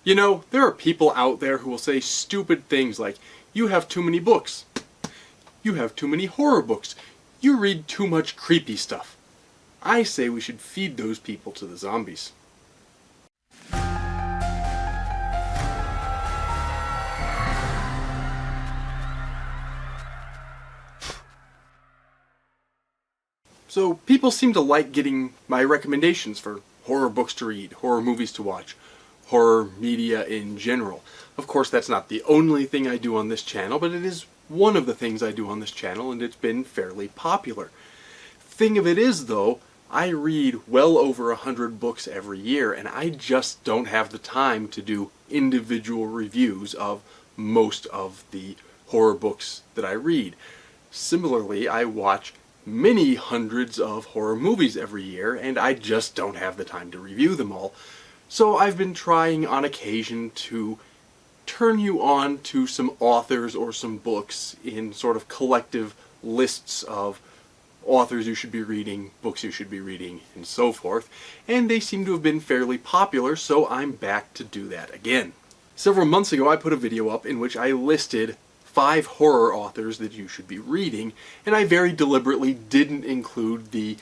You know, there are people out there who will say stupid things like, you have too many books. You have too many horror books. You read too much creepy stuff. I say we should feed those people to the zombies. So people seem to like getting my recommendations for horror books to read, horror movies to watch, horror media in general. Of course, that's not the only thing I do on this channel, but it is one of the things I do on this channel, and it's been fairly popular. Thing of it is, though, I read well over 100 books every year, and I just don't have the time to do individual reviews of most of the horror books that I read. Similarly, I watch many hundreds of horror movies every year, and I just don't have the time to review them all. So I've been trying on occasion to turn you on to some authors or some books in sort of collective lists of authors you should be reading, books you should be reading, and so forth. And they seem to have been fairly popular, so I'm back to do that again. Several months ago I put a video up in which I listed 5 horror authors that you should be reading, and I very deliberately didn't include the,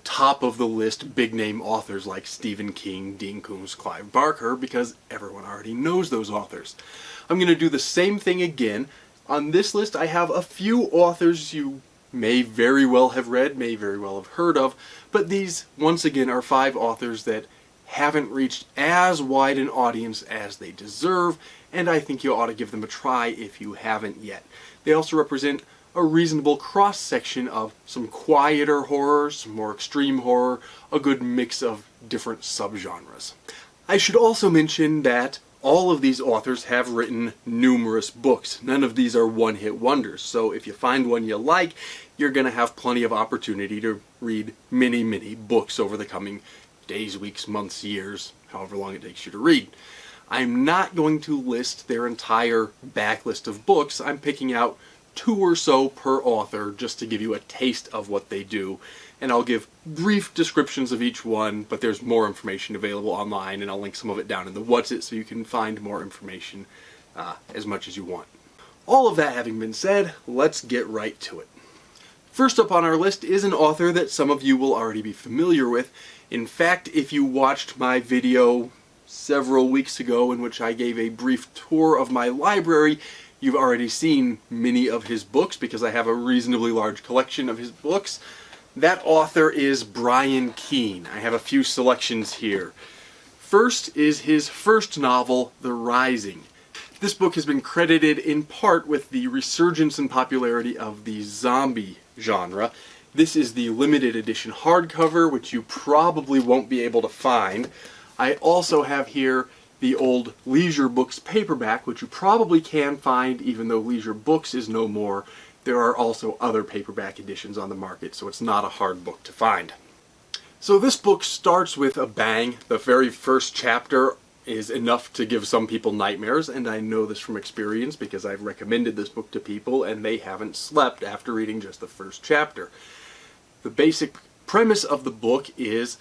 top of the list big name authors like Stephen King, Dean Koontz, Clive Barker, because everyone already knows those authors. I'm going to do the same thing again. On this list I have a few authors you may very well have read, may very well have heard of, but these, once again, are 5 authors that haven't reached as wide an audience as they deserve, and I think you ought to give them a try if you haven't yet. They also represent a reasonable cross-section of some quieter horror, some more extreme horror, a good mix of different subgenres. I should also mention that all of these authors have written numerous books. None of these are one-hit wonders, so if you find one you like, you're going to have plenty of opportunity to read many, many books over the coming days, weeks, months, years, however long it takes you to read. I'm not going to list their entire backlist of books. I'm picking out 2 or so per author just to give you a taste of what they do, and I'll give brief descriptions of each one, but there's more information available online, and I'll link some of it down in the What's It so you can find more information as much as you want. All of that having been said, let's get right to it. First up on our list is an author that some of you will already be familiar with. In fact, if you watched my video several weeks ago in which I gave a brief tour of my library, you've already seen many of his books because I have a reasonably large collection of his books. That author is Brian Keene. I have a few selections here. First is his first novel, The Rising. This book has been credited in part with the resurgence and popularity of the zombie genre. This is the limited edition hardcover, which you probably won't be able to find. I also have here the old Leisure Books paperback, which you probably can find even though Leisure Books is no more. There are also other paperback editions on the market, so it's not a hard book to find. So this book starts with a bang. The very first chapter is enough to give some people nightmares, and I know this from experience because I've recommended this book to people and they haven't slept after reading just the first chapter. The basic premise of the book is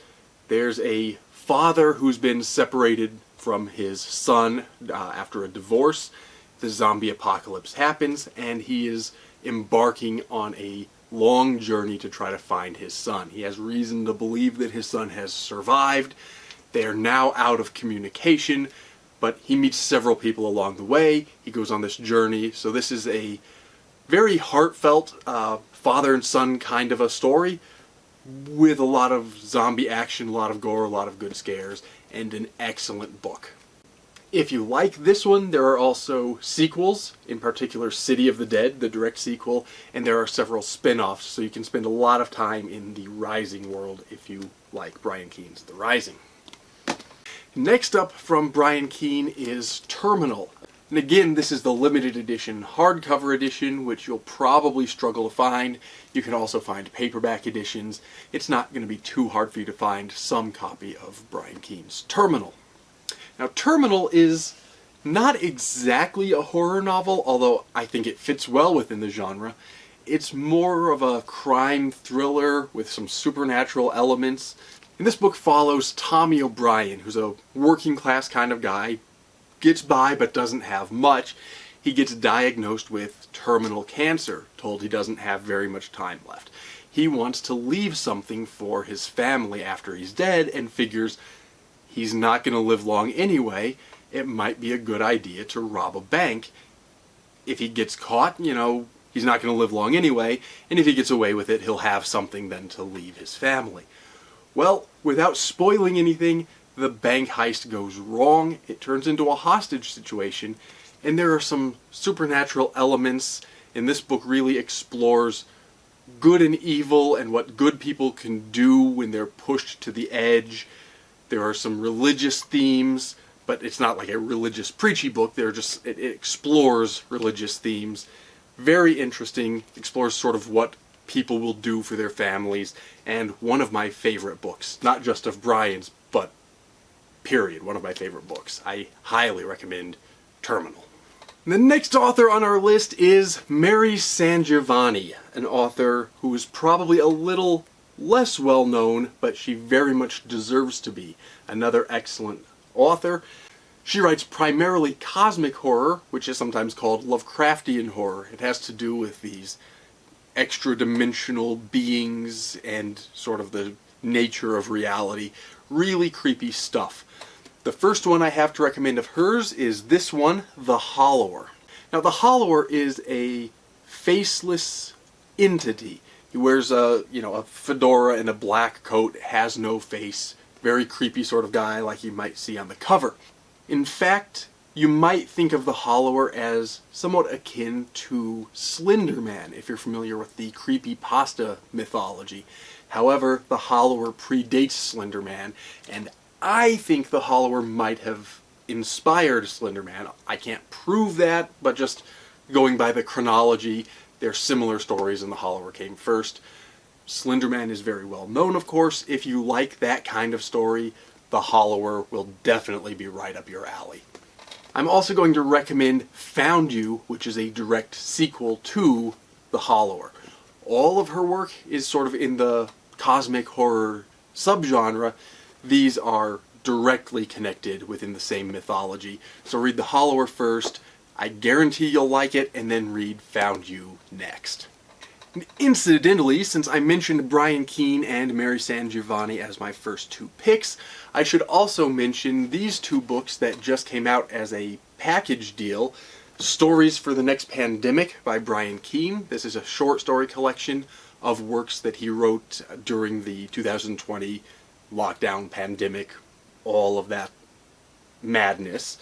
there's a father who's been separated from his son after a divorce. The zombie apocalypse happens and he is embarking on a long journey to try to find his son. He has reason to believe that his son has survived. They are now out of communication, but he meets several people along the way. He goes on this journey. So this is a very heartfelt father and son kind of a story with a lot of zombie action, a lot of gore, a lot of good scares, and an excellent book. If you like this one, there are also sequels, in particular City of the Dead, the direct sequel, and there are several spin-offs, so you can spend a lot of time in the Rising world if you like Brian Keene's The Rising. Next up from Brian Keene is Terminal. And again, this is the limited edition hardcover edition, which you'll probably struggle to find. You can also find paperback editions. It's not going to be too hard for you to find some copy of Brian Keene's Terminal. Now, Terminal is not exactly a horror novel, although I think it fits well within the genre. It's more of a crime thriller with some supernatural elements. And this book follows Tommy O'Brien, who's a working class kind of guy, gets by but doesn't have much. He gets diagnosed with terminal cancer, told he doesn't have very much time left. He wants to leave something for his family after he's dead and figures he's not going to live long anyway. It might be a good idea to rob a bank. If he gets caught, you know, he's not going to live long anyway, and if he gets away with it, he'll have something then to leave his family. Well, without spoiling anything, the bank heist goes wrong. It turns into a hostage situation, and there are some supernatural elements, and this book really explores good and evil and what good people can do when they're pushed to the edge. There are some religious themes, but it's not like a religious preachy book. It explores religious themes. Very interesting, explores sort of what people will do for their families, and one of my favorite books. Not just of Brian's, but period, one of my favorite books. I highly recommend Terminal. The next author on our list is Mary SanGiovanni, an author who is probably a little less well known, but she very much deserves to be. Another excellent author. She writes primarily cosmic horror, which is sometimes called Lovecraftian horror. It has to do with these extra-dimensional beings and sort of the nature of reality. Really creepy stuff. The first one I have to recommend of hers is this one, The Hollower. Now, The Hollower is a faceless entity. He wears a fedora and a black coat, has no face, very creepy sort of guy like you might see on the cover. In fact, you might think of the Hollower as somewhat akin to Slender Man, if you're familiar with the creepypasta mythology. However, the Hollower predates Slender Man, and I think the Hollower might have inspired Slender Man. I can't prove that, but just going by the chronology, they're similar stories and the Hollower came first. Slender Man is very well known, of course. If you like that kind of story, the Hollower will definitely be right up your alley. I'm also going to recommend Found You, which is a direct sequel to The Hollower. All of her work is sort of in the cosmic horror subgenre. These are directly connected within the same mythology. So read The Hollower first, I guarantee you'll like it, and then read Found You next. And incidentally, since I mentioned Brian Keene and Mary SanGiovanni as my first two picks, I should also mention these two books that just came out as a package deal. Stories for the Next Pandemic by Brian Keene. This is a short story collection of works that he wrote during the 2020 lockdown pandemic, all of that madness.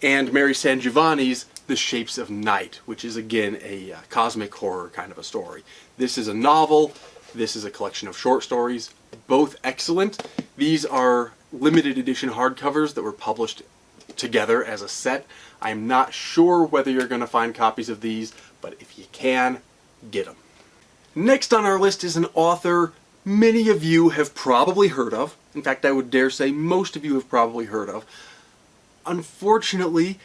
And Mary SanGiovanni's The Shapes of Night, which is again a cosmic horror kind of a story. This is a novel, this is a collection of short stories, both excellent. These are limited edition hardcovers that were published together as a set. I'm not sure whether you're going to find copies of these, but if you can, get them. Next on our list is an author many of you have probably heard of. In fact, I would dare say most of you have probably heard of. Unfortunately,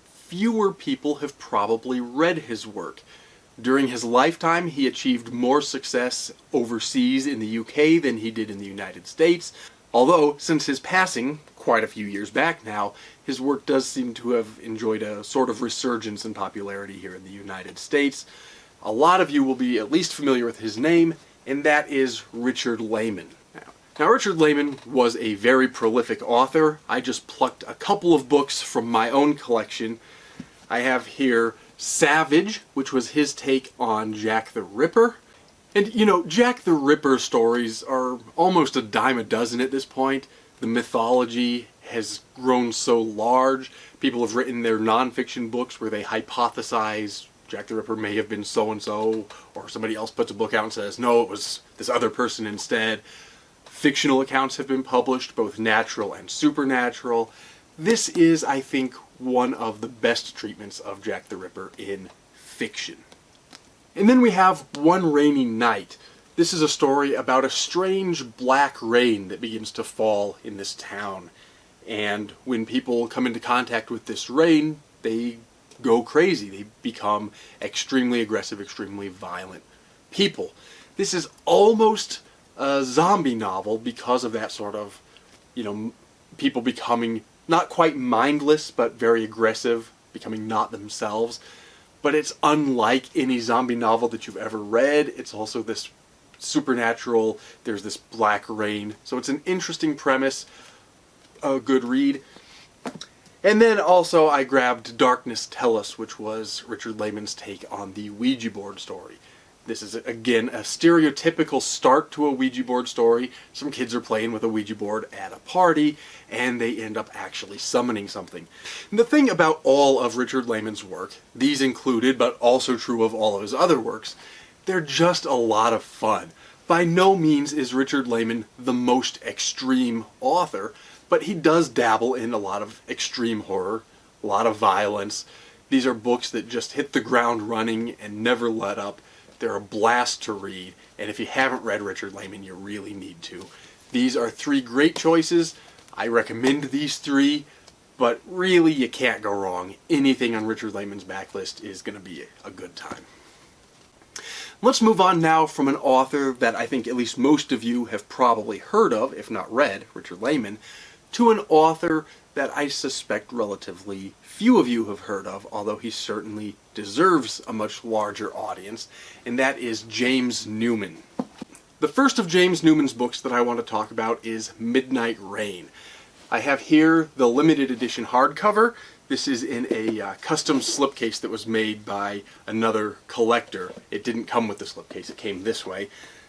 fewer people have probably read his work. During his lifetime, he achieved more success overseas in the UK than he did in the United States. Although, since his passing, quite a few years back now, his work does seem to have enjoyed a sort of resurgence in popularity here in the United States. A lot of you will be at least familiar with his name, and that is Richard Laymon. Now, Richard Laymon was a very prolific author. I just plucked a couple of books from my own collection. I have here Savage, which was his take on Jack the Ripper. And, you know, Jack the Ripper stories are almost a dime a dozen at this point. The mythology has grown so large. People have written their nonfiction books where they hypothesize Jack the Ripper may have been so-and-so, or somebody else puts a book out and says, no, it was this other person instead. Fictional accounts have been published, both natural and supernatural. This is, I think, one of the best treatments of Jack the Ripper in fiction. And then we have One Rainy Night. This is a story about a strange black rain that begins to fall in this town. And when people come into contact with this rain, they go crazy. They become extremely aggressive, extremely violent people. This is almost a zombie novel because of that sort of, people becoming not quite mindless, but very aggressive, becoming not themselves. But it's unlike any zombie novel that you've ever read. It's also this supernatural, there's this black rain. So it's an interesting premise, a good read. And then also I grabbed Darkness Tell Us, which was Richard Laymon's take on the Ouija board story. This is, again, a stereotypical start to a Ouija board story. Some kids are playing with a Ouija board at a party, and they end up actually summoning something. And the thing about all of Richard Laymon's work, these included, but also true of all of his other works, they're just a lot of fun. By no means is Richard Laymon the most extreme author, but he does dabble in a lot of extreme horror, a lot of violence. These are books that just hit the ground running and never let up. They're a blast to read, and if you haven't read Richard Laymon, you really need to. These are 3 great choices. I recommend these 3, but really you can't go wrong. Anything on Richard Laymon's backlist is going to be a good time. Let's move on now from an author that I think at least most of you have probably heard of, if not read, Richard Laymon, to an author that I suspect relatively few of you have heard of, although he certainly deserves a much larger audience, and that is James Newman. The first of James Newman's books that I want to talk about is Midnight Rain. I have here the limited edition hardcover. This is in a custom slipcase that was made by another collector. It didn't come with the slipcase, it came this way.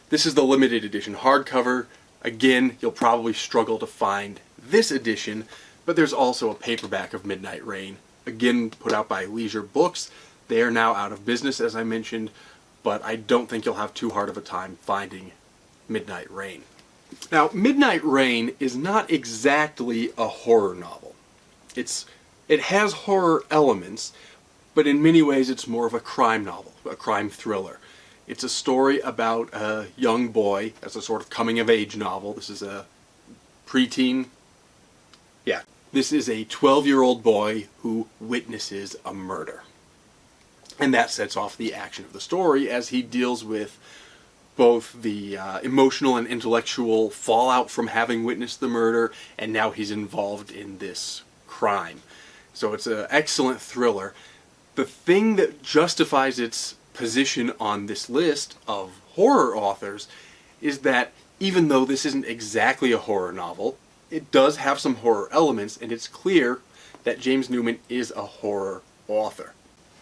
This is the limited edition hardcover. Again, you'll probably struggle to find this edition, but there's also a paperback of Midnight Rain, again put out by Leisure Books. They are now out of business, as I mentioned, but I don't think you'll have too hard of a time finding Midnight Rain. Now, Midnight Rain is not exactly a horror novel. It has horror elements, but in many ways it's more of a crime novel, a crime thriller. It's a story about a young boy, as a sort of coming-of-age novel. This is a preteen. Yeah. This is a 12-year-old boy who witnesses a murder. And that sets off the action of the story as he deals with both the emotional and intellectual fallout from having witnessed the murder, and now he's involved in this crime. So it's an excellent thriller. The thing that justifies its position on this list of horror authors is that even though this isn't exactly a horror novel, it does have some horror elements, and it's clear that James Newman is a horror author.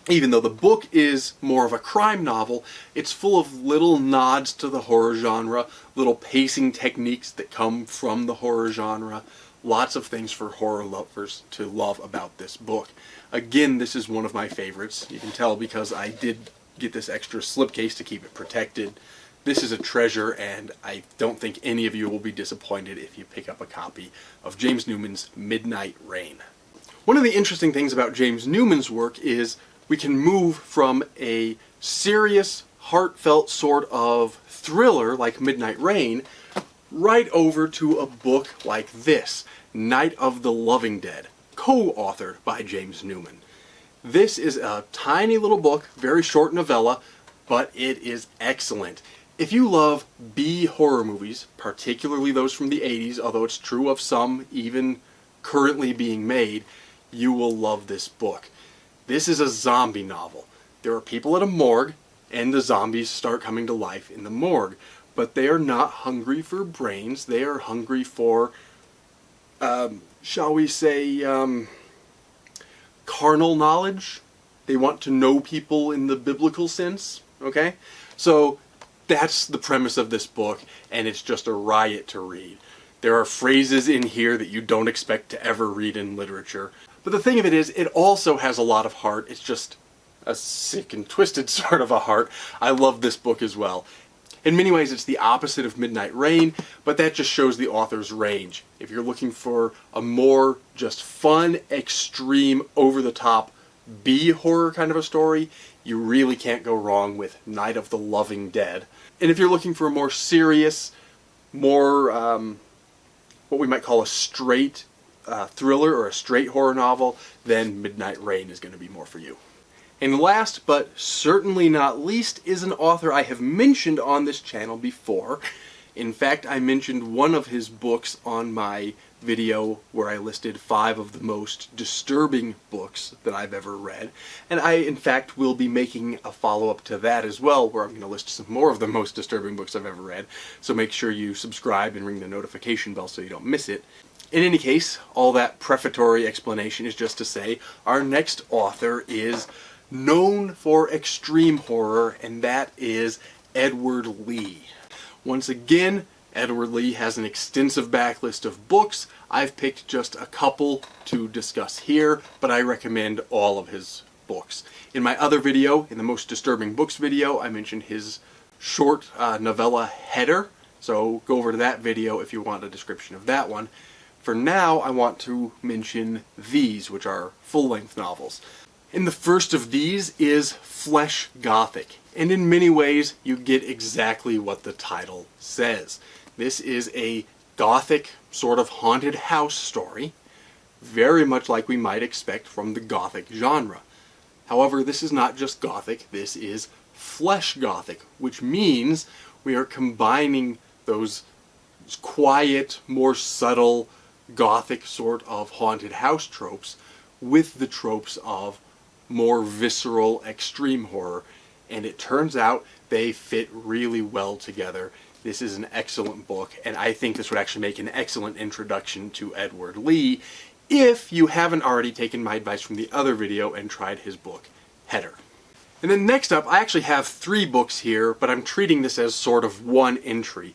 Even though the book is more of a crime novel, it's full of little nods to the horror genre, little pacing techniques that come from the horror genre, lots of things for horror lovers to love about this book. Again, this is one of my favorites. You can tell because I did get this extra slipcase to keep it protected. This is a treasure, and I don't think any of you will be disappointed if you pick up a copy of James Newman's Midnight Rain. One of the interesting things about James Newman's work is we can move from a serious, heartfelt sort of thriller like Midnight Rain right over to a book like this, Night of the Loving Dead, co-authored by James Newman. This is a tiny little book, very short novella, but it is excellent. If you love B horror movies, particularly those from the 80s, although it's true of some even currently being made, you will love this book. This is a zombie novel. There are people at a morgue, and the zombies start coming to life in the morgue. But they are not hungry for brains. They are hungry for, shall we say, carnal knowledge. They want to know people in the biblical sense, okay? So that's the premise of this book, and it's just a riot to read. There are phrases in here that you don't expect to ever read in literature. But the thing of it is, it also has a lot of heart. It's just a sick and twisted sort of a heart. I love this book as well. In many ways, it's the opposite of Midnight Rain, but that just shows the author's range. If you're looking for a more just fun, extreme, over-the-top B horror kind of a story, you really can't go wrong with Night of the Loving Dead. And if you're looking for a more serious, more what we might call a straight thriller or a straight horror novel, then Midnight Rain is going to be more for you. And last, but certainly not least, is an author I have mentioned on this channel before. In fact, I mentioned one of his books on my video where I listed 5 of the most disturbing books that I've ever read, and I in fact will be making a follow-up to that as well, where I'm going to list some more of the most disturbing books I've ever read, so make sure you subscribe and ring the notification bell so you don't miss it. In any case, all that prefatory explanation is just to say our next author is known for extreme horror, and that is Edward Lee. Once again, Edward Lee has an extensive backlist of books. I've picked just a couple to discuss here, but I recommend all of his books. In my other video, in the most disturbing books video, I mentioned his short novella Header, so go over to that video if you want a description of that one. For now, I want to mention these, which are full-length novels. And the first of these is Flesh Gothic, and in many ways you get exactly what the title says. This is a gothic sort of haunted house story, very much like we might expect from the gothic genre. However, this is not just gothic, this is flesh gothic, which means we are combining those quiet, more subtle, gothic sort of haunted house tropes with the tropes of more visceral extreme horror, and it turns out they fit really well together. This is an excellent book, and I think this would actually make an excellent introduction to Edward Lee if you haven't already taken my advice from the other video and tried his book, Header. And then next up, I actually have 3 books here, but I'm treating this as sort of one entry,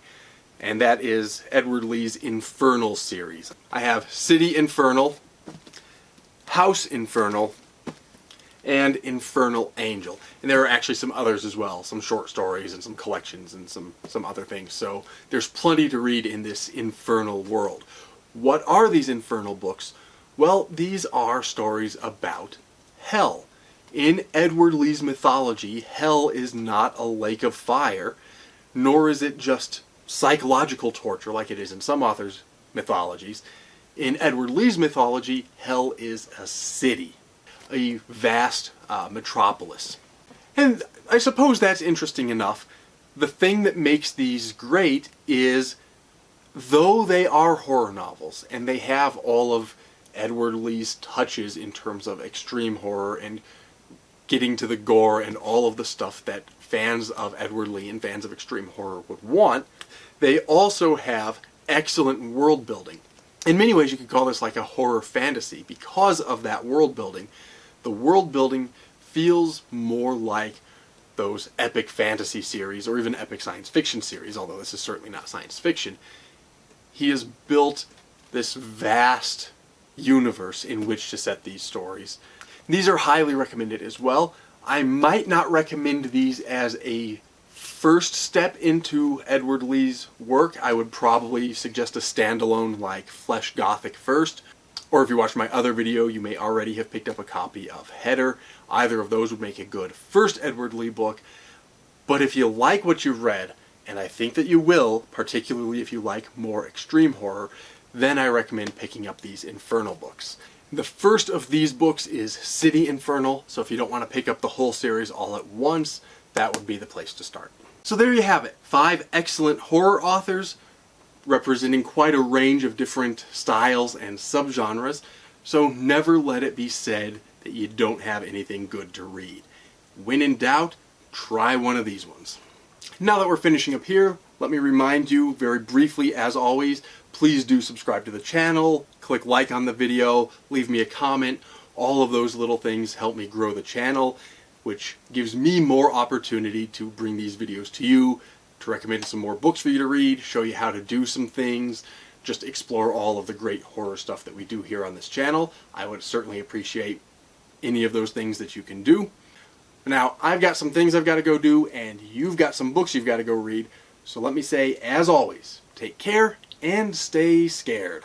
and that is Edward Lee's Infernal series. I have City Infernal, House Infernal, and Infernal Angel. And there are actually some others as well, some short stories and some collections and some other things. So there's plenty to read in this infernal world. What are these infernal books? Well, these are stories about hell. In Edward Lee's mythology, hell is not a lake of fire, nor is it just psychological torture like it is in some authors' mythologies. In Edward Lee's mythology, hell is a city, a vast metropolis. And I suppose that's interesting enough. The thing that makes these great is, though they are horror novels, and they have all of Edward Lee's touches in terms of extreme horror and getting to the gore and all of the stuff that fans of Edward Lee and fans of extreme horror would want, they also have excellent world building. In many ways you could call this like a horror fantasy. Because of that world building, the world building feels more like those epic fantasy series or even epic science fiction series, although this is certainly not science fiction. He has built this vast universe in which to set these stories. These are highly recommended as well. I might not recommend these as a first step into Edward Lee's work. I would probably suggest a standalone like Flesh Gothic first. Or if you watched my other video, you may already have picked up a copy of Header. Either of those would make a good first Edward Lee book. But if you like what you've read, and I think that you will, particularly if you like more extreme horror, then I recommend picking up these Infernal books. The first of these books is City Infernal, so if you don't want to pick up the whole series all at once, that would be the place to start. So there you have it, 5 excellent horror authors, representing quite a range of different styles and subgenres, so never let it be said that you don't have anything good to read. When in doubt, try one of these ones. Now that we're finishing up here, let me remind you very briefly, as always, please do subscribe to the channel, click like on the video, leave me a comment. All of those little things help me grow the channel, which gives me more opportunity to bring these videos to you, to recommend some more books for you to read, show you how to do some things, just explore all of the great horror stuff that we do here on this channel. I would certainly appreciate any of those things that you can do. Now, I've got some things I've got to go do, and you've got some books you've got to go read. So let me say, as always, take care and stay scared.